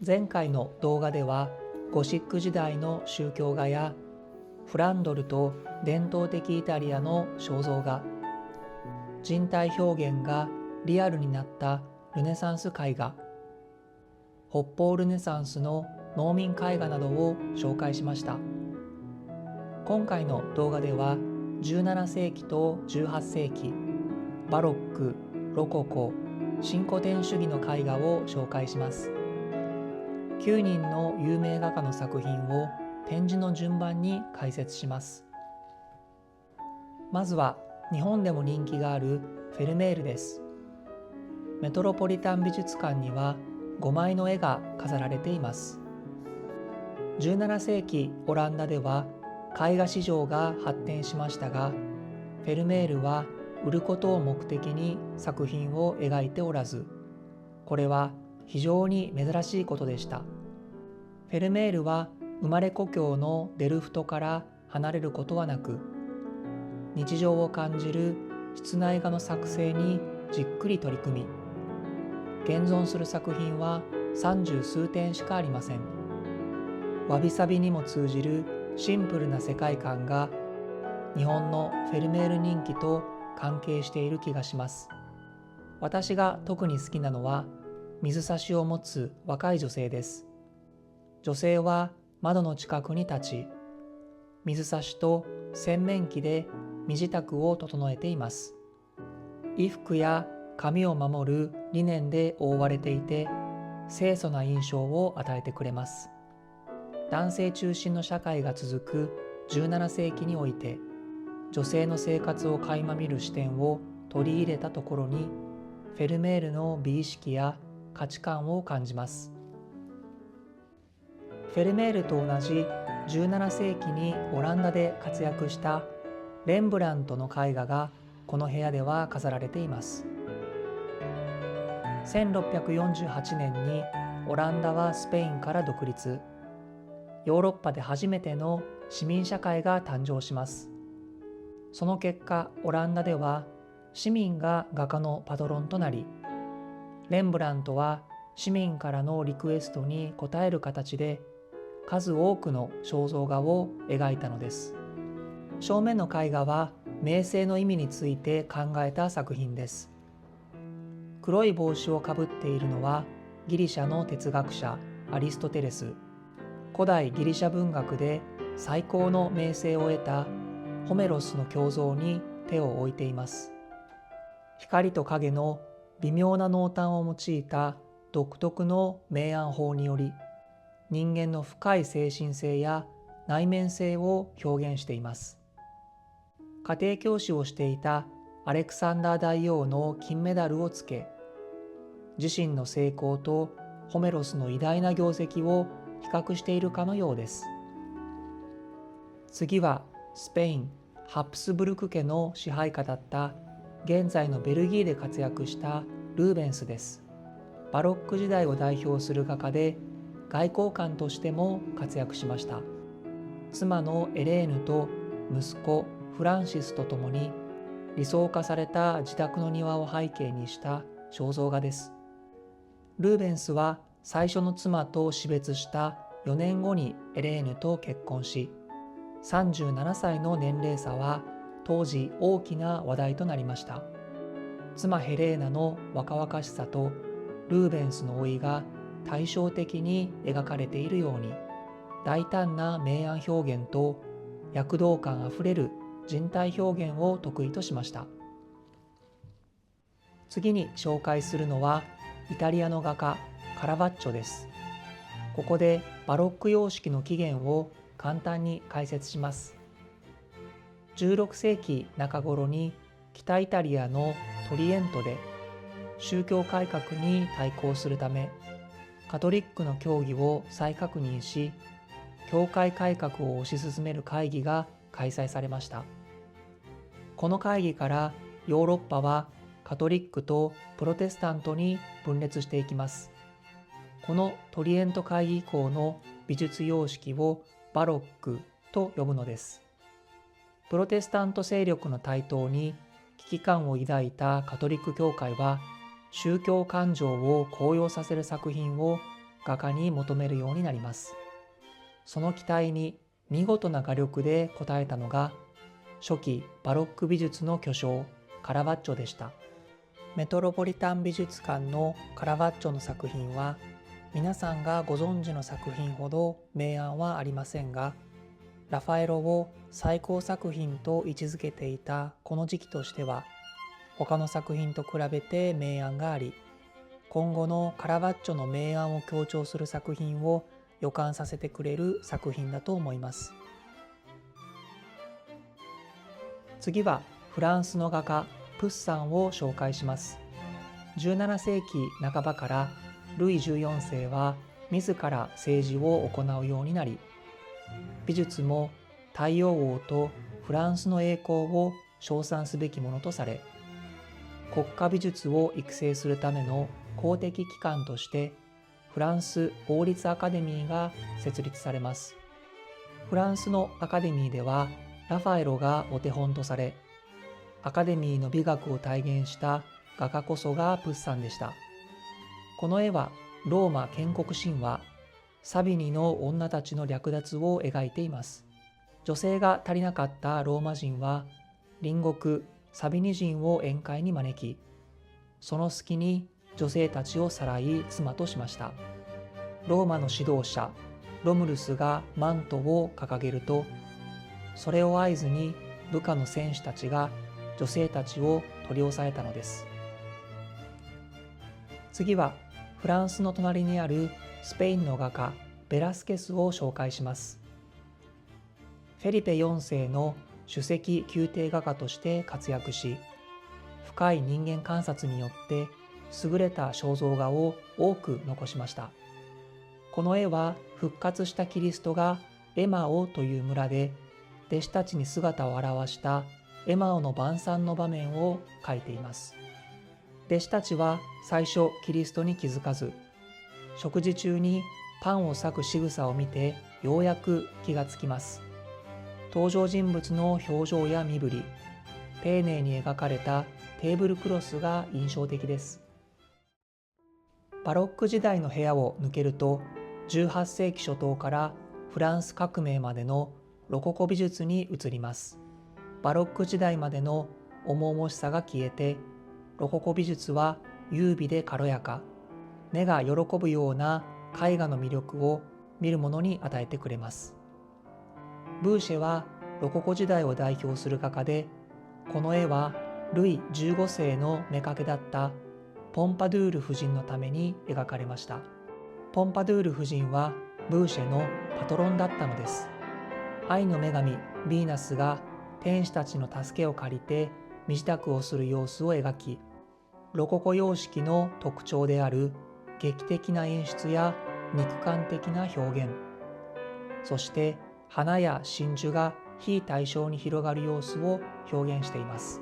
前回の動画ではゴシック時代の宗教画やフランドルと伝統的イタリアの肖像画、人体表現がリアルになったルネサンス絵画、北方ルネサンスの農民絵画などを紹介しました。今回の動画では17世紀と18世紀、バロック、ロココ、新古典主義の絵画を紹介します。9人の有名画家の作品を展示の順番に解説します。まずは日本でも人気があるフェルメールです。メトロポリタン美術館には5枚の絵が飾られています。17世紀オランダでは絵画市場が発展しましたが、フェルメールは売ることを目的に作品を描いておらず、これは非常に珍しいことでした。フェルメールは生まれ故郷のデルフトから離れることはなく、日常を感じる室内画の作成にじっくり取り組み、現存する作品は30数点しかありません。わびさびにも通じるシンプルな世界観が日本のフェルメール人気と関係している気がします。私が特に好きなのは水差しを持つ若い女性です。女性は窓の近くに立ち、水差しと洗面器で身支度を整えています。衣服や髪を守るリネンで覆われていて、清楚な印象を与えてくれます。男性中心の社会が続く17世紀において、女性の生活を垣間見る視点を取り入れたところに、フェルメールの美意識や価値観を感じます。フェルメールと同じ17世紀にオランダで活躍したレンブラントの絵画がこの部屋では飾られています。1648年にオランダはスペインから独立。ヨーロッパで初めての市民社会が誕生します。その結果、オランダでは市民が画家のパトロンとなり、レンブラントは市民からのリクエストに応える形で数多くの肖像画を描いたのです。正面の絵画は名声の意味について考えた作品です。黒い帽子をかぶっているのはギリシャの哲学者アリストテレス。古代ギリシャ文学で最高の名声を得たホメロスの胸像に手を置いています。光と影の微妙な濃淡を用いた独特の明暗法により、人間の深い精神性や内面性を表現しています。家庭教師をしていたアレクサンダー大王の金メダルをつけ、自身の成功とホメロスの偉大な業績を比較しているかのようです。次はスペイン・ハプスブルク家の支配下だった現在のベルギーで活躍したルーベンスです。バロック時代を代表する画家で、外交官としても活躍しました。妻のエレーヌと息子フランシスと共に理想化された自宅の庭を背景にした肖像画です。ルーベンスは最初の妻と死別した4年後にエレーヌと結婚し、37歳の年齢差は当時大きな話題となりました。妻ヘレーナの若々しさとルーベンスの老いが対照的に描かれているように、大胆な明暗表現と躍動感あふれる人体表現を得意としました。次に紹介するのはイタリアの画家カラヴァッジョです。ここでバロック様式の起源を簡単に解説します。16世紀中頃に北イタリアのトリエントで宗教改革に対抗するため、カトリックの教義を再確認し、教会改革を推し進める会議が開催されました。この会議からヨーロッパはカトリックとプロテスタントに分裂していきます。このトリエント会議以降の美術様式をバロックと呼ぶのです。プロテスタント勢力の台頭に危機感を抱いたカトリック教会は、宗教感情を高揚させる作品を画家に求めるようになります。その期待に見事な画力で応えたのが初期バロック美術の巨匠カラバッチョでした。メトロポリタン美術館のカラバッチョの作品は皆さんがご存知の作品ほど明暗はありませんが、ラファエロを最高作品と位置づけていたこの時期としては他の作品と比べて明暗があり、今後のカラバッチョの明暗を強調する作品を予感させてくれる作品だと思います。次はフランスの画家プッサンを紹介します。17世紀半ばからルイ14世は自ら政治を行うようになり、美術も太陽王とフランスの栄光を称賛すべきものとされ、国家美術を育成するための公的機関としてフランス王立アカデミーが設立されます。フランスのアカデミーではラファエロがお手本とされ、アカデミーの美学を体現した画家こそがプッサンでした。この絵はローマ建国神話サビニの女たちの略奪を描いています。女性が足りなかったローマ人は隣国サビニ人を宴会に招き、その隙に女性たちをさらい妻としました。ローマの指導者ロムルスがマントを掲げると、それを合図に部下の戦士たちが女性たちを取り押さえたのです。次はフランスの隣にあるスペインの画家ベラスケスを紹介します。フェリペ4世の首席宮廷画家として活躍し、深い人間観察によって優れた肖像画を多く残しました。この絵は復活したキリストがエマオという村で弟子たちに姿を現したエマオの晩餐の場面を描いています。弟子たちは最初キリストに気づかず、食事中にパンを裂く仕草を見てようやく気がつきます。登場人物の表情や身振り、丁寧に描かれたテーブルクロスが印象的です。バロック時代の部屋を抜けると、18世紀初頭からフランス革命までのロココ美術に移ります。バロック時代までの重々しさが消えて、ロココ美術は優美で軽やか、目が喜ぶような絵画の魅力を見る者に与えてくれます。ブーシェはロココ時代を代表する画家で、この絵はルイ15世の妾だったポンパドゥール夫人のために描かれました。ポンパドゥール夫人はブーシェのパトロンだったのです。愛の女神ヴィーナスが天使たちの助けを借りて身支度をする様子を描き、ロココ様式の特徴である劇的な演出や肉感的な表現、そして花や真珠が非対称に広がる様子を表現しています。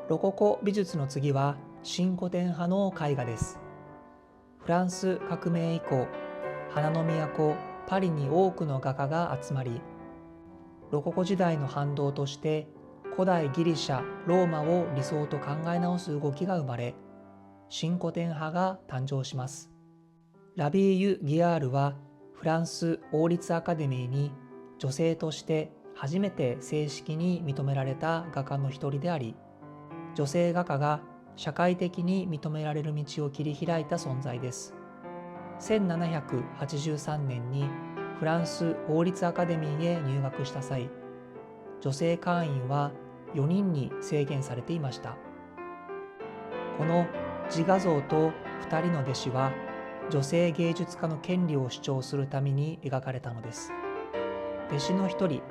ロココ美術の次は新古典派の絵画です。フランス革命以降、花の都パリに多くの画家が集まり、ロココ時代の反動として古代ギリシャ・ローマを理想と考え直す動きが生まれ、新古典派が誕生します。ラビーユ・ギアールはフランス王立アカデミーに女性として初めて正式に認められた画家の一人であり、女性画家が社会的に認められる道を切り開いた存在です。1783年にフランス王立アカデミーへ入学した際、女性会員は4人に制限されていました。この自画像と2人の弟子は女性芸術家の権利を主張するために描かれたのです。弟子の一人、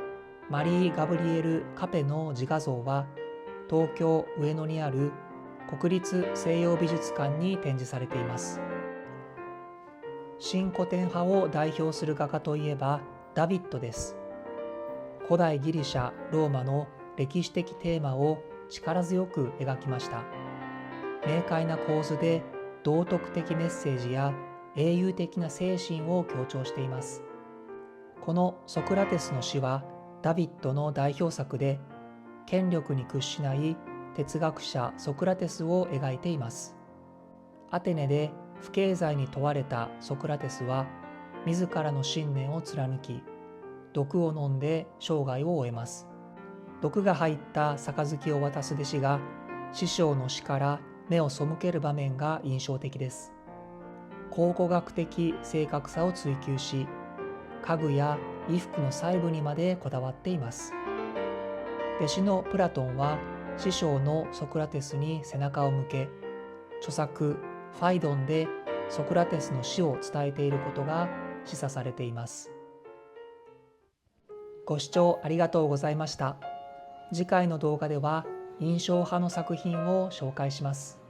マリー・ガブリエル・カペの自画像は東京・上野にある国立西洋美術館に展示されています。新古典派を代表する画家といえばダビッドです。古代ギリシャ・ローマの歴史的テーマを力強く描きました。明快な構図で道徳的メッセージや英雄的な精神を強調しています。このソクラテスの詩はダビッドの代表作で、権力に屈しない哲学者ソクラテスを描いています。アテネで不敬罪に問われたソクラテスは自らの信念を貫き、毒を飲んで生涯を終えます。毒が入った杯を渡す弟子が師匠の死から目を背ける場面が印象的です。考古学的正確さを追求し、家具や衣服の細部にまでこだわっています。弟子のプラトンは師匠のソクラテスに背中を向け、著作ファイドンでソクラテスの死を伝えていることが示唆されています。ご視聴ありがとうございました。次回の動画では印象派の作品を紹介します。